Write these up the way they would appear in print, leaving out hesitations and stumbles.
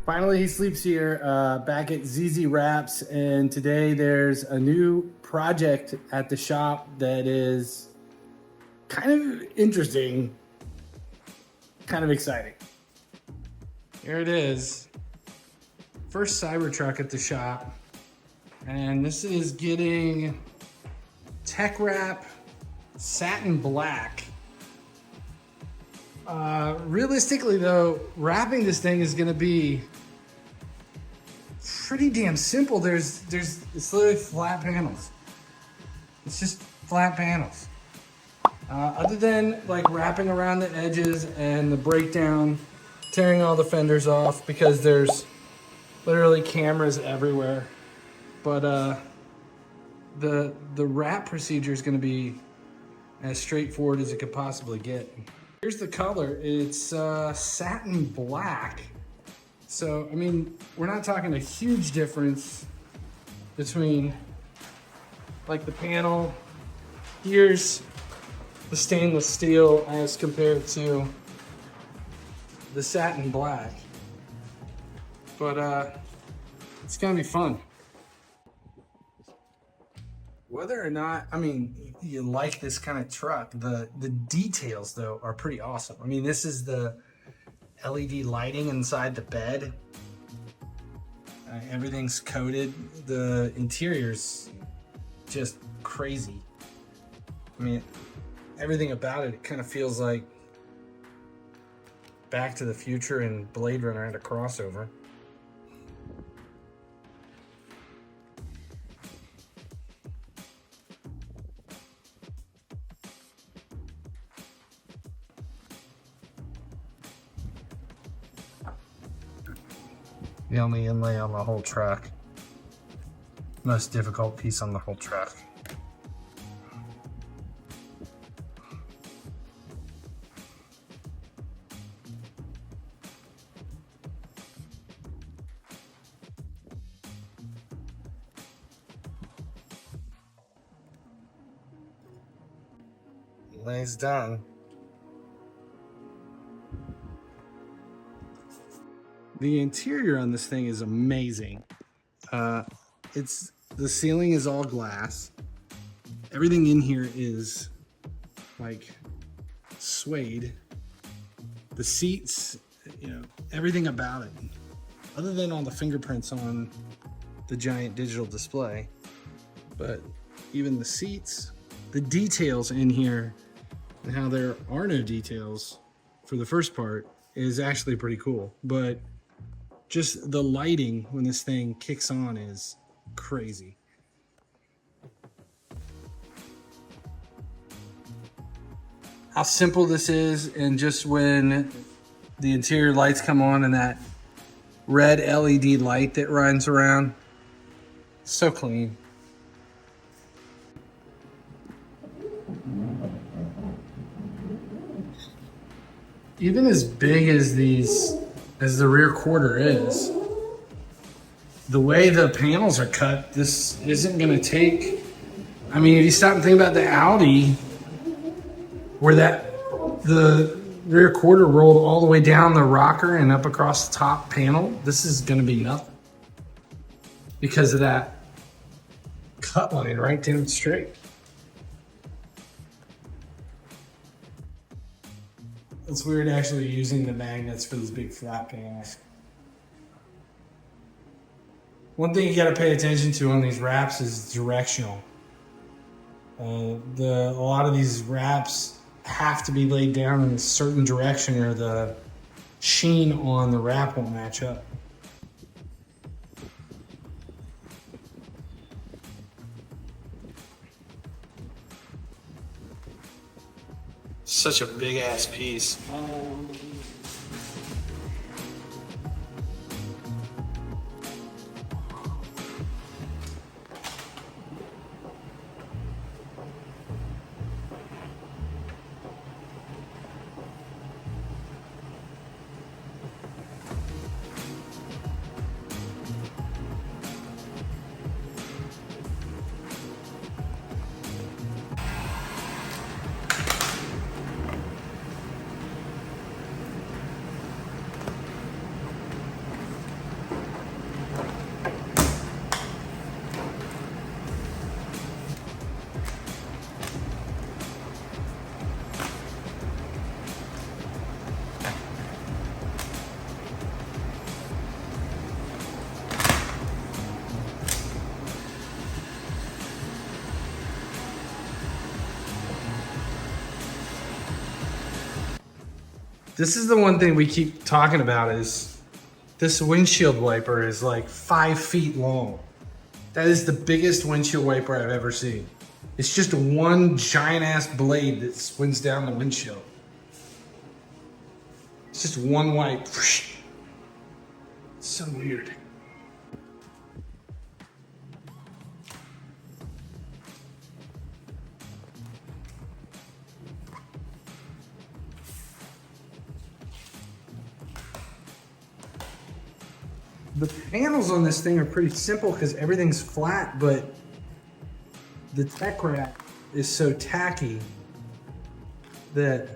Finally, he sleeps here, back at ZZ.Wraps, and today there's a new project at the shop that is kind of interesting, kind of exciting. Here it is. First Cybertruck at the shop, and this is getting Teckwrap Satin Black. Realistically though, wrapping this thing is gonna be pretty damn simple. It's literally flat panels. It's just flat panels. Other than like wrapping around the edges and the breakdown, tearing all the fenders off because there's literally cameras everywhere. But the wrap procedure is gonna be as straightforward as it could possibly get. Here's the color. It's satin black. So, I mean, we're not talking a huge difference between like the panel. Here's the stainless steel as compared to the satin black. But it's gonna be fun. Whether or not, I mean, you like this kind of truck, the details though are pretty awesome. I mean, this is the LED lighting inside the bed. Everything's coated. The interior's just crazy. I mean, everything about it kind of feels like Back to the Future and Blade Runner had a crossover. The only inlay on the whole truck. Most difficult piece on the whole truck. Inlay's done. The interior on this thing is amazing. The ceiling is all glass. Everything in here is like suede. The seats, you know, everything about it, other than all the fingerprints on the giant digital display. But even the seats, the details in here and how there are no details for the first part is actually pretty cool. But just the lighting when this thing kicks on is crazy. How simple this is, and just when the interior lights come on and that red LED light that runs around, so clean. Even as big as the rear quarter is, the way the panels are cut, this isn't gonna take, I mean, if you stop and think about the Audi, where the rear quarter rolled all the way down the rocker and up across the top panel, this is gonna be nothing because of that cut line right down straight. It's weird actually using the magnets for these big flat panels. One thing you gotta pay attention to on these wraps is directional. A lot of these wraps have to be laid down in a certain direction or the sheen on the wrap won't match up. Such a big ass piece. This is the one thing we keep talking about is this windshield wiper is like 5 feet long. That is the biggest windshield wiper I've ever seen. It's just one giant ass blade that spins down the windshield. It's just one wipe. It's so weird. The panels on this thing are pretty simple because everything's flat, but the Teckwrap is so tacky that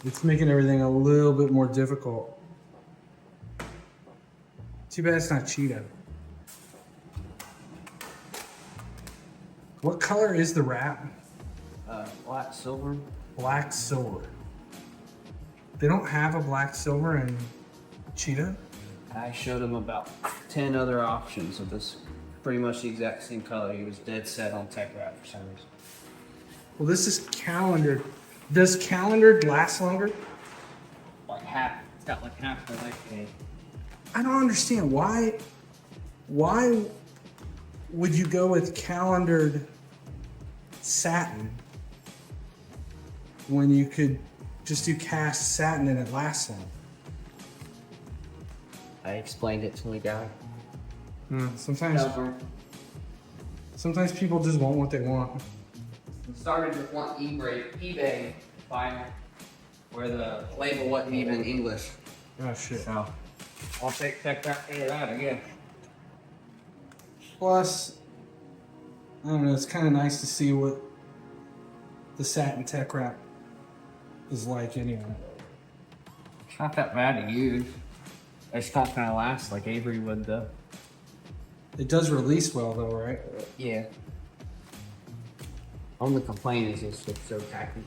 it's making everything a little bit more difficult. Too bad it's not Cheetah. What color is the wrap? Black silver. Black silver. They don't have a black silver in Cheetah? I showed him about 10 other options of this, pretty much the exact same color. He was dead set on Teckwrap for some reason. Well, this is calendared. Does calendared last longer? Like half, it's got like half the life date. I don't understand why would you go with calendared satin when you could just do cast satin and it lasts long? I explained it to the guy. Sometimes people just want what they want. We started with one eBay vinyl where the label wasn't even English. Oh shit. So I'll take Teckwrap into that again. Plus, I don't know, it's kind of nice to see what the satin Teckwrap is like anyway. It's not that bad to use. It's not gonna last like Avery would though. It does release well though, right? Yeah. Only complaint is it's just so tacky.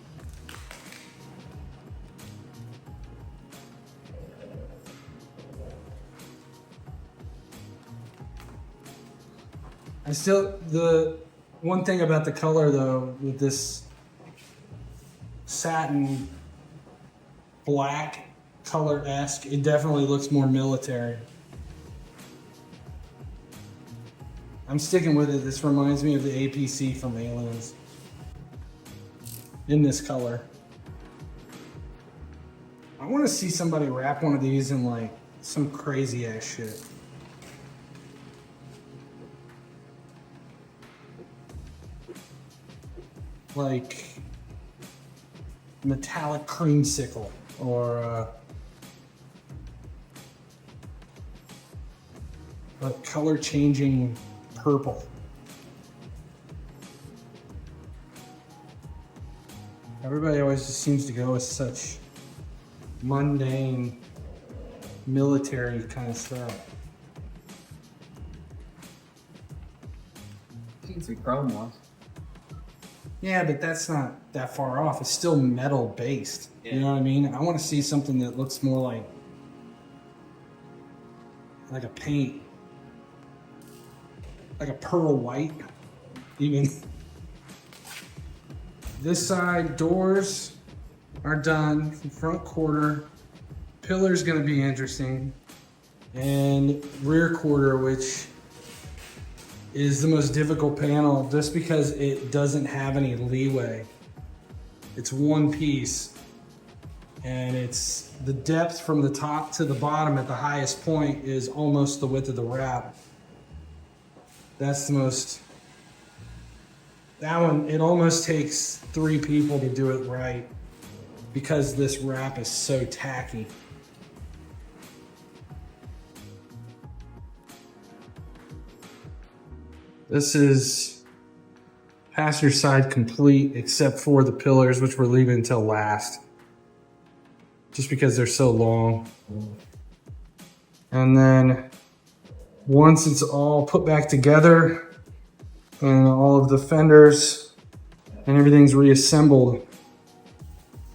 The one thing about the color though, with this satin black color-esque, it definitely looks more military. I'm sticking with it. This reminds me of the APC from Aliens. In this color. I want to see somebody wrap one of these in like some crazy ass shit. Like metallic creamsicle or a color changing purple. Everybody always just seems to go with such mundane military kind of stuff. Seen some chrome ones. Yeah, but that's not that far off. It's still metal based. Yeah. You know what I mean? I want to see something that looks more like a paint. Like a pearl white, even. This side, doors are done. Front quarter. Pillar's gonna be interesting. And rear quarter, which is the most difficult panel just because it doesn't have any leeway. It's one piece. And it's the depth from the top to the bottom at the highest point is almost the width of the wrap. That's the most, that one, it almost takes 3 people to do it right because this wrap is so tacky. This is passenger side complete except for the pillars, which we're leaving until last. Just because they're so long. And then once it's all put back together and all of the fenders and everything's reassembled,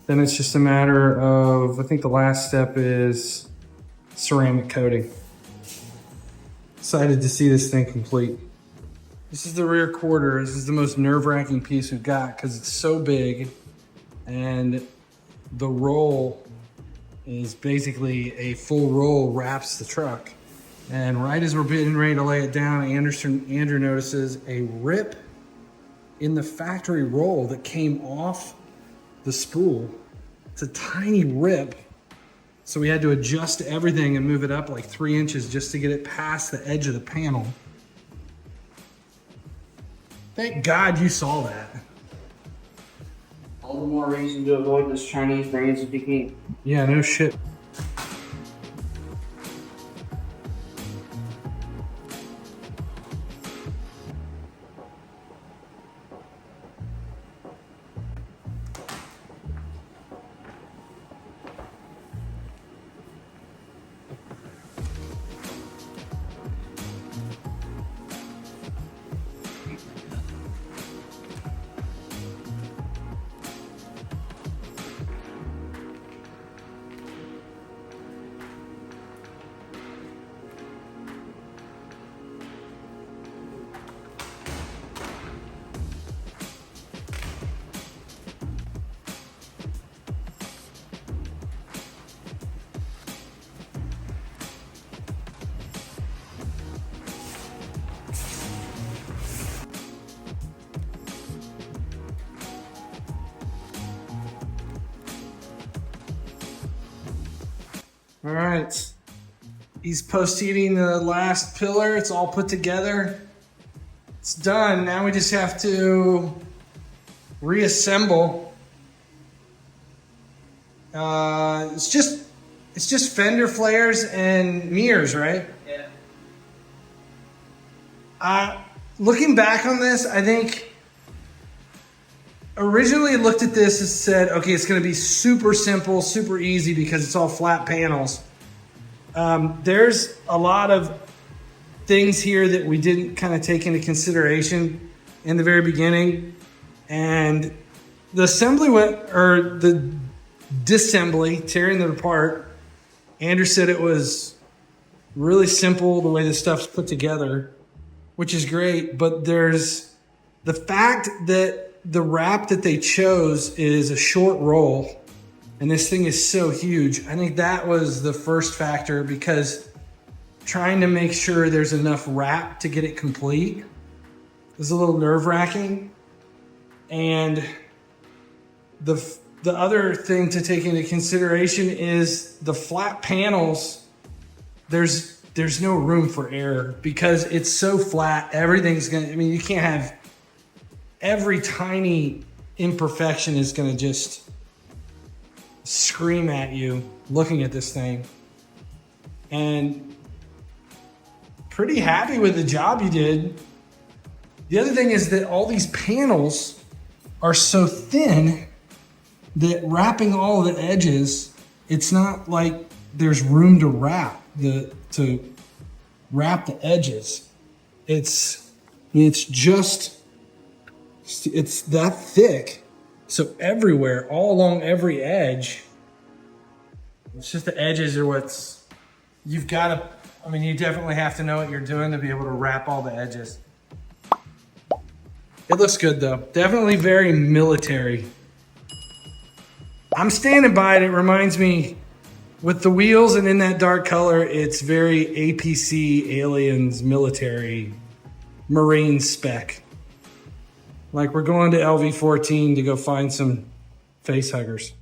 then it's just a matter of, I think the last step is ceramic coating. Excited to see this thing complete. This is the rear quarter. This is the most nerve-wracking piece we've got because it's so big and the roll is basically a full roll wraps the truck. And right as we're getting ready to lay it down, Andrew notices a rip in the factory roll that came off the spool. It's a tiny rip. So we had to adjust everything and move it up like 3 inches just to get it past the edge of the panel. Thank God you saw that. All the more reason to avoid those Chinese brands if you can. Yeah, no shit. All right, he's post-heating the last pillar. It's all put together. It's done. Now we just have to reassemble. It's just fender flares and mirrors, right? Yeah. Looking back on this, I think originally looked at this and said, okay, it's going to be super simple, super easy because it's all flat panels. There's a lot of things here that we didn't kind of take into consideration in the very beginning. And the assembly or the disassembly, tearing it apart, Andrew said it was really simple the way this stuff's put together, which is great. But there's the fact that the wrap that they chose is a short roll, and this thing is so huge. I think that was the first factor, because trying to make sure there's enough wrap to get it complete is a little nerve-wracking. And the other thing to take into consideration is the flat panels. There's no room for error because it's so flat. Everything's gonna, I mean, you can't have, every tiny imperfection is gonna just scream at you looking at this thing. And pretty happy with the job you did. The other thing is that all these panels are so thin that wrapping all the edges, it's not like there's room to wrap the edges. It's that thick. So everywhere, all along every edge, it's just the edges are what's, you've got to, I mean, you definitely have to know what you're doing to be able to wrap all the edges. It looks good though. Definitely very military. I'm standing by it. It reminds me, with the wheels and in that dark color, it's very APC, Aliens, military, Marine spec. Like we're going to LV-14 to go find some face huggers.